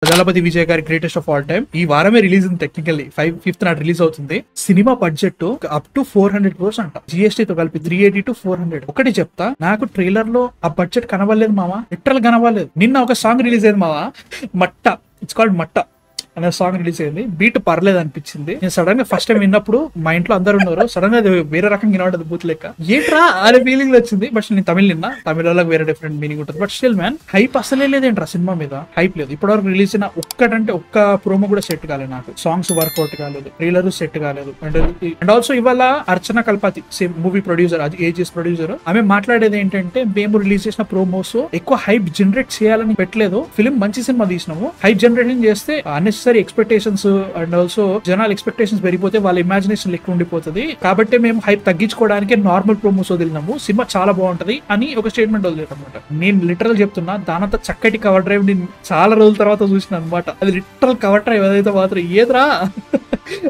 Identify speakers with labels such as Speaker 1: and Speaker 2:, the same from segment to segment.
Speaker 1: దళపతి విజయ్ గారి greatest of all time ఈ వారమే రిలీజ్ ఉంది. టెక్నికల్లీ 5th నాడు రిలీజ్ అవుతుంది. Cinema budget up to 400 crores అంట, GST తో కలిపి 380 to 400. ఒకటి చెప్తా, నాకు ట్రైలర్ లో ఆ బడ్జెట్ కనవలేదు మావా, లిటరల్ కనవలేదు. నిన్న ఒక సాంగ్ రిలీజ్ అయింది మావా, మట్ట, ఇట్స్ కాల్డ్ మట్ట అనే సాంగ్ రిలీజ్ అయింది. బీట్ పర్లేదు అనిపించింది. నేను సడన్ గా ఫస్ట్ టైం విన్నప్పుడు మా ఇంట్లో అందరు ఉన్నారు, సడన్ గా అది వేరే రకంగా వినబడ్డది, బూత్ లెక్క ఏంట్రా అనే ఫీలింగ్ వచ్చింది. బట్ నేను తమిళ నిన్నా, తమిళ వాళ్ళకి వేరే డిఫరెంట్ మీనింగ్ ఉంటుంది. బట్ స్టిల్ మ్యాన్, హైప్ అసలే లేదేంట్రా సినిమా మీద, హైప్ లేదు. ఇప్పటివరకు రిలీజ్ అయిన ఒక్క ప్రోమో కూడా సెట్ కాలేదు నాకు, సాంగ్స్ వర్కౌట్ కాలేదు, ట్రైలర్ సెట్ కాలేదు. అండ్ ఆల్సో ఇవాళ అర్చన కల్పాతి, సేమ్ మూవీ ప్రొడ్యూసర్, అది ఏజెస్ ప్రొడ్యూసర్, ఆమె మాట్లాడేది ఏంటంటే మేము రిలీజ్ చేసిన ప్రోమోస్ ఎక్కువ హైప్ జనరేట్ చేయాలని పెట్టలేదు, ఫిలిం మంచి సినిమా తీసినాము, హైప్ జనరేషన్ చేస్తే అన్నెసరీ ఎక్స్పెక్టేషన్స్ అండ్ ఆల్సో జనాల ఎక్స్పెక్టేషన్స్ పెరిగిపోతే వాళ్ళ ఇమాజినేషన్ ఎక్కువ ఉండిపోతుంది, కాబట్టి మేము హైప్ తగ్గించుకోవడానికి నార్మల్ ప్రోమోస్ వదిలినాము, సినిమా చాలా బాగుంటది అని ఒక స్టేట్మెంట్ వదిలేదు అనమాట. నేను లిటరల్ చెప్తున్నా, దానంతా చక్కటి కవర్ డ్రైవ్ నేను చాలా రోజుల తర్వాత చూసిన అనమాట. అది లిటరల్ కవర్ డ్రైవ్ ఏదైతే మాత్రం ఏదరా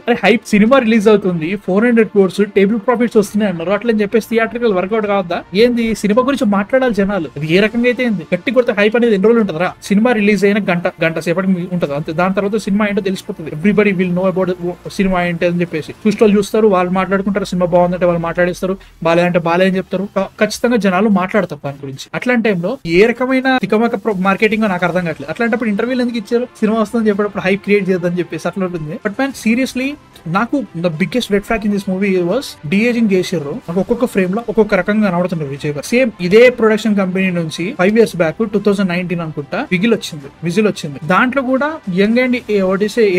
Speaker 1: అరే హైప్, సినిమా రిలీజ్ అవుతుంది, 400 crores టేబుల్ ప్రాఫిట్స్ వస్తున్నాయి అన్నారు, అట్లా అని చెప్పేసి థియేట్రికల్ వర్కౌట్ కావద్దా ఏంది? సినిమా గురించి మాట్లాడాలి జనాలు, అది ఏ రకంగా అయితే ఏంది, గట్టి కొడితే హైప్ అనేది ఎన్ని రోజులు ఉంటుందా? సినిమా రిలీజ్ అయిన గంట సేపటికి ఉంటుంది అంతే, దాని తర్వాత సినిమా ఏంటో తెలిసిపోతుంది. Everybody will know about cinema ఏంటి అని చెప్పేసి చూస్తారు, వాళ్ళు మాట్లాడుకుంటారు, సినిమా బాగుందంటే వాళ్ళు మాట్లాడేస్తారు, బాలేదంటే బాలే అని చెప్తారు, ఖచ్చితంగా జనాలు మాట్లాడతారు దాని గురించి. అట్లాంటి టైంలో ఏ రకమైన తికమక మార్కెటింగ్ నాకు అర్థం కావట్లేదు. అట్లాంటప్పుడు ఇంటర్వ్యూలు ఎందుకు ఇచ్చారు? సినిమా వస్తుందని చెప్పేటప్పుడు హైప్ క్రియేట్ చేద్దని చెప్పేసి అట్లా ఉంటుంది. బట్ మ్యాన్ సీరియస్లీ, నాకు the biggest red flag in this movie was deaging చేసారు. నాకు ఒక్కొక్క ఫ్రేమ్ లో ఒక్కొక్క రకంగా కనబడుతున్నారు విజయ్ గారు. సేమ్ ఇదే ప్రొడక్షన్ కంపెనీ నుంచి 5 years బ్యాక్ 2019 అనుకుంటా విజిల్ వచ్చింది. దాంట్లో కూడా యంగ్ అండ్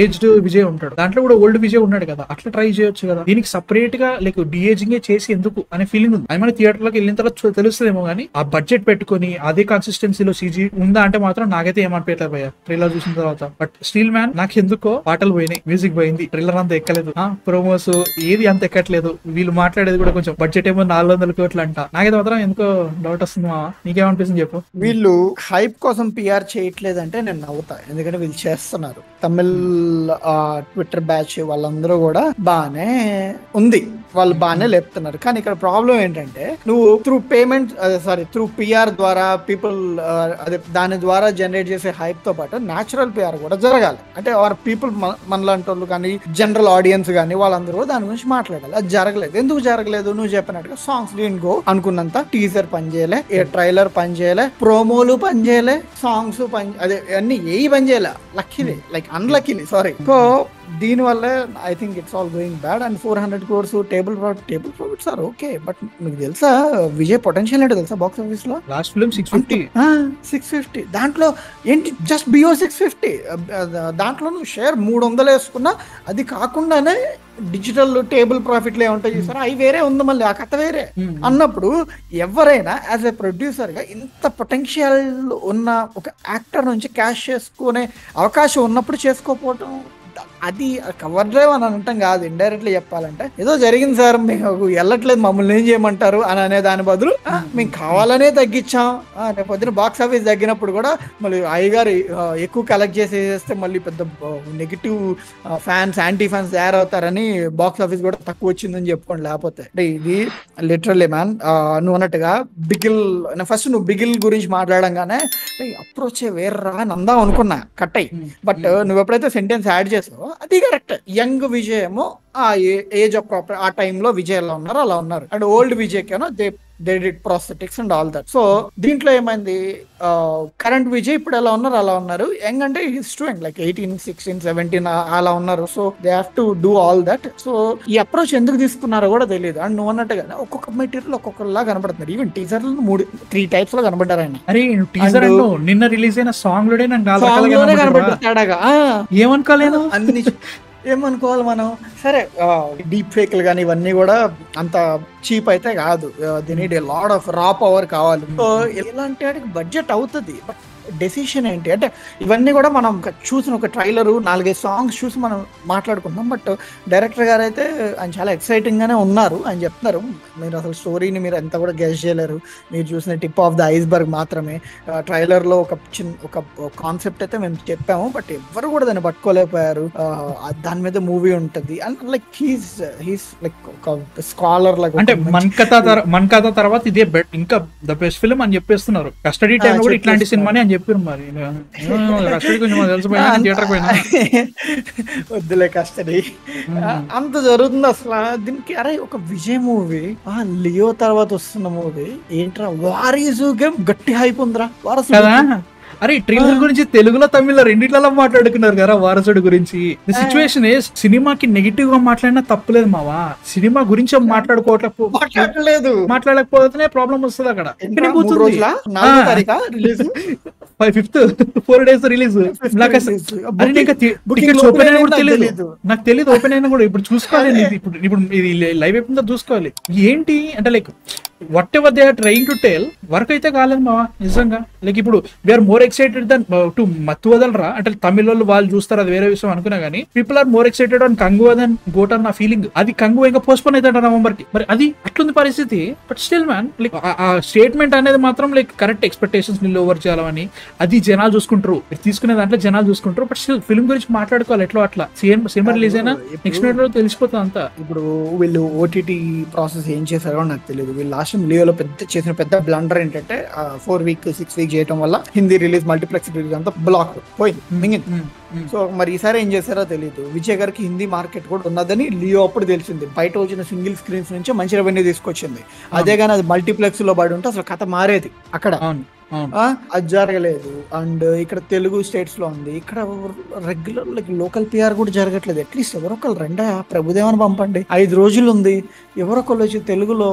Speaker 1: ఏజ్డ్ విజయ్ ఉంటాడు, దాంట్లో కూడా ఓల్డ్ విజయ్ ఉన్నాడు కదా, అట్లా ట్రై చేయొచ్చు కదా. దీనికి సపరేట్ గా లైక్ డిఏజింగ్ చేసి ఎందుకు అనే ఫీలింగ్ ఉంది. అది మన థియేటర్ లోకి వెళ్ళిన తర్వాత తెలుస్తుందేమో కానీ, ఆ బడ్జెట్ పెట్టుకుని అదే కన్సిస్టెన్సీలో CG ఉందా అంటే మాత్రం నాకైతే ఏమనిపించలేదు భయ్య ట్రైలర్ చూసిన తర్వాత. బట్ స్టిల్ మ్యాన్, నాకు ఎందుకో పాటలు పోయినాయి, మ్యూజిక్ పోయింది, ట్రైలర్ అంతా ఎక్కలేదు, ప్రోమోస్ ఏది అంత ఎక్కట్లేదు, వీళ్ళు మాట్లాడేది కూడా కొంచెం బడ్జెట్ ఏమో 400 crores అంట. నాకైతే మాత్రం ఎందుకో డౌట్ వస్తుంది. నీకేమనిపిస్తుంది చెప్పు?
Speaker 2: వీళ్ళు హైప్ కోసం PR చేయట్లేదంటే నేను నవ్వుతా, ఎందుకంటే వీళ్ళు చేస్తున్నారు. తమిళ్ ట్విట్టర్ బ్యాచ్ వాళ్ళందరూ కూడా బానే ఉంది, వాళ్ళు బానే లేపుతున్నారు. కానీ ఇక్కడ ప్రాబ్లం ఏంటంటే, నువ్వు త్రూ PR ద్వారా పీపుల్ దాని ద్వారా జనరేట్ చేసే హైప్ తో పాటు న్యాచురల్ PR కూడా జరగాలి. అంటే పీపుల్ మనలాంటి వాళ్ళు కానీ జనరల్ ఆడియన్స్ కానీ వాళ్ళందరూ దాని గురించి మాట్లాడాలి. అది జరగలేదు. ఎందుకు జరగలేదు? నువ్వు చెప్పినట్టుగా సాంగ్స్ డీన్ గో అనుకున్నంత, టీజర్ పనిచేయలే, ట్రైలర్ పనిచేయలే, ప్రోమోలు పనిచేయలే, సాంగ్స్ అదే అన్ని ఏ పనిచేయలే. Luckily, like unluckily, sorry. So దీని వల్ల I think it's all going bad. And 400 crores table profits are okay. But మీకు తెలుసా విజయ్ పొటెన్షియల్ ఏంటో తెలుసా? బాక్స్ ఆఫీస్ లో
Speaker 1: లాస్ట్ ఫిల్మ్
Speaker 2: 650, దాంట్లో ఏంటి జస్ట్ బియో 650, దాంట్లో నువ్వు షేర్ 300 వేసుకున్నా, అది కాకుండానే డిజిటల్ టేబుల్ ప్రాఫిట్లు ఏముంటాయి చూసారా, అవి వేరే ఉంది, మళ్ళీ ఆ కథ వేరే. అన్నప్పుడు ఎవరైనా యాజ్ ఎ ప్రొడ్యూసర్ గా ఇంత పొటెన్షియల్ ఉన్న ఒక యాక్టర్ నుంచి క్యాష్ చేసుకునే అవకాశం ఉన్నప్పుడు చేసుకోకపోవటం, అది కవర్ డ్రైవ్ అని అనటం కాదు, ఇండైరెక్ట్లీ చెప్పాలంటే ఏదో జరిగింది సార్, మేము వెళ్ళట్లేదు, మమ్మల్ని ఏం చేయమంటారు అని అనే దాని బదులు మేము కావాలనే తగ్గించాం. రేపు పొద్దున బాక్స్ ఆఫీస్ తగ్గినప్పుడు కూడా మళ్ళీ అయ్యగారు ఎక్కువ కలెక్ట్ చేసేస్తే మళ్ళీ పెద్ద నెగిటివ్ ఫ్యాన్స్, యాంటీ ఫ్యాన్స్ తయారవుతారని బాక్స్ ఆఫీస్ కూడా తక్కువ వచ్చిందని చెప్పుకోండి. లేకపోతే అంటే ఇది లిటరల్లీ మ్యాన్, నువ్వు అన్నట్టుగా ఫస్ట్ నువ్వు బిగిల్ గురించి మాట్లాడంగానే అప్రోచ్ వేర్రా అని అందాం అనుకున్నా, కట్ అయ్యి. బట్ నువ్వు ఎప్పుడైతే సెంటెన్స్ యాడ్ చేసావో అది కరెక్ట్. యంగ్ విజయమో ఆ ఏజ్ ఆఫ్ ఆ టైంలో విజయ్ ఎలా ఉన్నారు అలా ఉన్నారు, అండ్ ఓల్డ్ విజయ్ కేనో they did prosthetics and all that. So దీంట్లో ఏమైంది, కరెంట్ విజయ్ ఇప్పుడు ఎలా ఉన్నారు అలా ఉన్నారు, యంగ్ అంటే స్టూడెంట్ లైక్ 18, 16, 17 అలా ఉన్నారు. So they have to do all that. So ఈ అప్రోచ్ ఎందుకు తీసుకున్నారో కూడా తెలియదు. అండ్ నువ్వు అన్నట్టుగా ఒక్కొక్క మెటీరియల్ ఒక్కొక్కలా కనబడుతున్నారు. ఈవెన్ టీజర్ 3 types లో కనబడ్డారు ఆయన.
Speaker 1: అరే టీజర్ నిన్న రిలీజ్ అయిన సాంగ్ లోనే
Speaker 2: కనబడ్డాగా
Speaker 1: ఏమనుకోలేదు,
Speaker 2: అన్ని ఏమనుకోవాలి మనం. సరే డీప్ ఫేక్లు కానీ ఇవన్నీ కూడా అంత చీప్ అయితే కాదు, they need a lot of రా పవర్ కావాలి. సో ఇలాంటి వాటికి బడ్జెట్ అవుతుంది. డెసిషన్ ఏంటి అంటే, ఇవన్నీ కూడా మనం చూసిన ఒక ట్రైలర్ 4-5 సాంగ్స్ చూసి మనం మాట్లాడుకుందాం. బట్ డైరెక్టర్ గారు అయితే ఆయన చాలా ఎక్సైటింగ్ గానే ఉన్నారు. ఆయన చెప్తున్నారు, మీరు అసలు స్టోరీని మీరు ఎంత కూడా గెస్ చేయలేరు, మీరు చూసిన టిప్ ఆఫ్ ద ఐస్బర్గ్ మాత్రమే. ట్రైలర్ లో ఒక కాన్సెప్ట్ అయితే మేము చెప్పాము, బట్ ఎవరు కూడా దాన్ని పట్టుకోలేకపోయారు. దాని మీద మూవీ ఉంటది అండ్ లైక్ హీస్ లైక్ ఒక స్కాలర్ లాగా.
Speaker 1: అంటే మన్ కథ తర్వాత ఇదే ఇంకా ద బెస్ట్ ఫిల్మ్ అని చెప్పేస్తున్నారు. కస్టడీ టైం కూడా ఇట్లాంటి సినిమాని అని చెప్పారు మరి కస్టడీ కొంచెం తెలిసిపోయినా థియేటర్ పోయినా
Speaker 2: వద్దులే కస్టడీ. అంత జరుగుతుంది అసలు దీనికి. అరే ఒక విజయ్ మూవీ, లియో తర్వాత వస్తున్న మూవీ ఏంట్రా వారీసు గేమ్ గట్టి హైప్ ఉందిరా. వారసు
Speaker 1: కదా. అరే ట్రైలర్ గురించి తెలుగులో తమిళ రెండిట్లలో మాట్లాడుకున్నారు కదా వారసుడు గురించి. ది సిచ్యువేషన్ సినిమాకి నెగిటివ్ గా మాట్లాడినా తప్పులేదు మావా, సినిమా గురించి
Speaker 2: మాట్లాడలేదు,
Speaker 1: మాట్లాడకపోతేనే ప్రాబ్లం వస్తుంది అక్కడ. 5th 4 days release. Tickets open అయినా కూడా తెలియదు, నాకు తెలియదు ఓపెన్ అయినా కూడా. ఇప్పుడు చూసుకోవాలి, ఇప్పుడు ఇది లైవ్ అయిపోయిందో చూసుకోవాలి. ఏంటి అంటే like whatever they are trying to tell work అయితే కాలేదు మావా నిజంగా. లైక్ ఇప్పుడు we're more excited than to Mattu Vadalara అంటే తమిళ వాళ్ళు చూస్తారు, అది వేరే విషయం అనుకున్నా కానీ people are more excited on Kanguva than GOAT అన్న ఫీలింగ్. అది కంగువా ఇంకా పోస్ట్పోన్ అవుతాడు నవంబర్ కి. మరి అది అట్లుంది పరిస్థితి. బట్ స్టిల్ మ్యాన్ లైక్ ఆ స్టేట్మెంట్ అనేది మాత్రం లైక్ కరెక్ట్ ఎక్స్పెక్టేషన్స్ ని ఓవర్ చేయాలని అది జనాలు చూసుకుంటారు, తీసుకునే దాంట్లో జనాలు చూసుకుంటారు. బట్ స్టిల్ ఫిల్మ్ గురించి మాట్లాడుకోవాలి ఎట్లా అట్లా. సినిమా రిలీజ్ అయినా నెక్స్ట్ మినిట్ లో తెలిసిపోతుంది అంతా.
Speaker 2: ఇప్పుడు వీళ్ళు ఓటీటీ ప్రాసెస్ ఏం చేశారో నాకు తెలియదు. వీళ్ళు లాస్ట్ లియోలో చేసిన పెద్ద బ్లండర్ ఏంటంటే 4 week 6 week చేయడం వల్ల హిందీ రిలీజ్ మల్టీప్లెక్స్ రిలీజ్ అంతా బ్లాక్ పోయింది, మింగింది. సో మరి ఈసారి ఏం చేశారో తెలియదు. విజయ్ గారికి హిందీ మార్కెట్ కూడా ఉన్నదని లియో అప్పుడు తెలిసింది. బయట వచ్చిన సింగిల్ స్క్రీన్స్ నుంచి మంచి రెవెన్యూ తీసుకొచ్చింది. అదే కానీ అది మల్టీప్లెక్స్ లో పడి ఉంటే అసలు కథ మారేది అక్కడ. అది జరగలేదు. అండ్ ఇక్కడ తెలుగు స్టేట్స్ లో ఉంది, ఇక్కడ రెగ్యులర్ లైక్ లోకల్ పిఆర్ కూడా జరగట్లేదు. అట్లీస్ట్ ఎవరొకరు రెండా ప్రభుదేవాన్ని పంపండి, 5 రోజులు ఉంది, ఎవరొకళ్ళు వచ్చి తెలుగులో.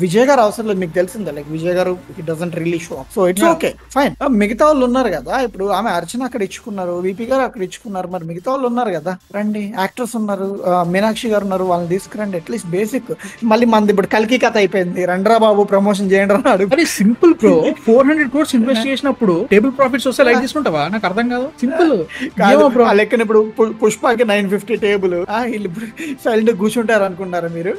Speaker 2: విజయ్ గారు అవసరం లేదు, మీకు తెలిసిందే లైక్ విజయ్ గారు it doesn't really show up, so it's okay fine. మిగతా వాళ్ళు ఉన్నారు కదా, ఇప్పుడు ఆమె అర్చన అక్కడ ఇచ్చుకున్నారు, విపి గారు అక్కడ ఇచ్చుకున్నారు, మరి మిగతా వాళ్ళు ఉన్నారు కదా, రండి. యాక్టర్స్ ఉన్నారు, మీనాక్షి గారు ఉన్నారు, వాళ్ళని తీసుకురండి. At least basic. మళ్ళీ మంది ఇప్పుడు కల్కి కథ అయిపోయింది, రండ్రా బాబు ప్రమోషన్ చేయండి అన్నాడు.
Speaker 1: సింపుల్ బ్రో, 400 crores ఇన్వెస్ట్ చేసినప్పుడు టేబుల్ ప్రాఫిట్స్ వస్తే లైక్ తీసుకుంటావా? నాకు అర్థం కాదు. సింపుల్
Speaker 2: లెక్కన ఇప్పుడు పుష్పకి 950 టేబుల్, వీళ్ళు సైలెంట్ కూర్చుంటారు అనుకుంటారా మీరు?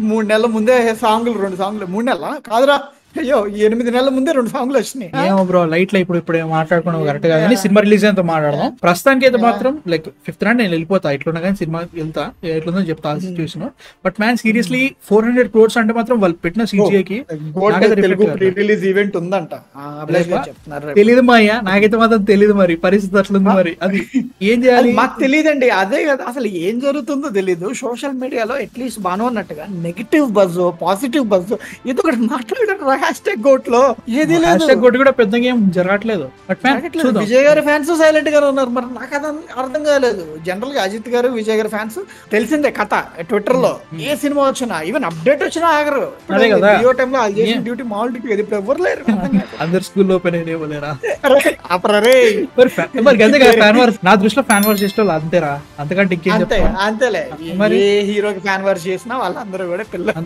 Speaker 2: 3 నెలల ముందే సాంగ్లు, 2 సాంగ్లు, 3 నెలల కాదురా, అయ్యో 8 నెలల ముందే 2 సాంగ్లు వచ్చినాయి.
Speaker 1: ఏమో బ్రో లైట్ లో ఇప్పుడు మాట్లాడుకోవడం కరెక్ట్ కాదు కానీ సినిమా రిలీజ్ అయితే మాట్లాడదాం. ప్రస్తుతానికి అయితే మాత్రం లైక్ 5th నాడు నేను వెళ్ళిపోతా, ఇట్లున్నా కానీ సినిమా వెళ్తా, ఎట్లుందో చెప్తా situation. But man seriously 400 crores అంటే మాత్రం వాళ్ళు పెట్టిన CGI
Speaker 2: రిలీజ్ ఈవెంట్ ఉందంట,
Speaker 1: తెలీదు మా అయ్యా, నాకైతే మాత్రం తెలీదు. మరి పరిస్థితి అట్లుంది, మరి అది ఏం చేయాలి
Speaker 2: మాకు తెలియదండి. అదే కదా అసలు ఏం జరుగుతుందో తెలీదు. సోషల్ మీడియాలో అట్లీస్ట్ బాను అన్నట్టుగా నెగిటివ్ బజ్ పాజిటివ్ బజ్ ఏదో ఒకటి మాట్లాడారు. హ్యాష్ట్యాగ్ గోట్ లో ఏది లేదు,
Speaker 1: హ్యాష్ట్యాగ్ గోట్ కూడా పెద్దగా ఏం జరగట్లేదు.
Speaker 2: విజయ్ గారి ఫ్యాన్స్ సైలెంట్ గా ఉన్నారు. మరి నాకు అది అర్థం కాలేదు. జనరల్ గా అజిత్ గారు విజయ్ గారి ఫ్యాన్స్ తెలిసిందే కథ. ట్విట్టర్ లో ఏ సినిమా వచ్చినా ఈవెన్ అప్డేట్ వచ్చినా ఆగరు. టైంలో డ్యూటీ మాల్ డ్యూటీ ఇప్పుడు ఎవరు లేరు,
Speaker 1: అందరు స్కూల్ ఓపెన్ అయినా. నా దృష్టిలో ఫ్యాన్ వార్ చేసే వాళ్ళు అంతేరా, అంతకంటే
Speaker 2: అంతేలే. మరి హీరోకి ఫ్యాన్ వార్ చేసినా వాళ్ళందరూ కూడా పిల్లలు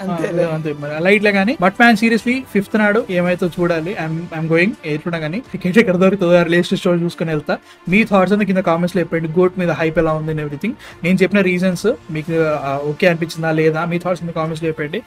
Speaker 1: అంతే లైట్లే కానీ. బట్ మ్యాన్ సీరియస్లీ 5th నాడు ఏమైతే చూడాలి. ఐఎమ్ గోయింగ్ ఎట్లున్నా కానీ టికెట్ ఎక్కడ దొరుకుతుందో రిలీజ్ షో చూసుకుని వెళ్తా. మీ థాట్స్ అంతా కింద కామెంట్స్ లో చెప్పండి. గోట్ మీద హైప్ ఎలా ఉంది ఎవ్రీథింగ్. నేను చెప్పిన రీజన్స్ మీకు ఓకే అనిపించిందా లేదా, మీ థాట్స్ కింద కామెంట్స్ లో చెప్పండి.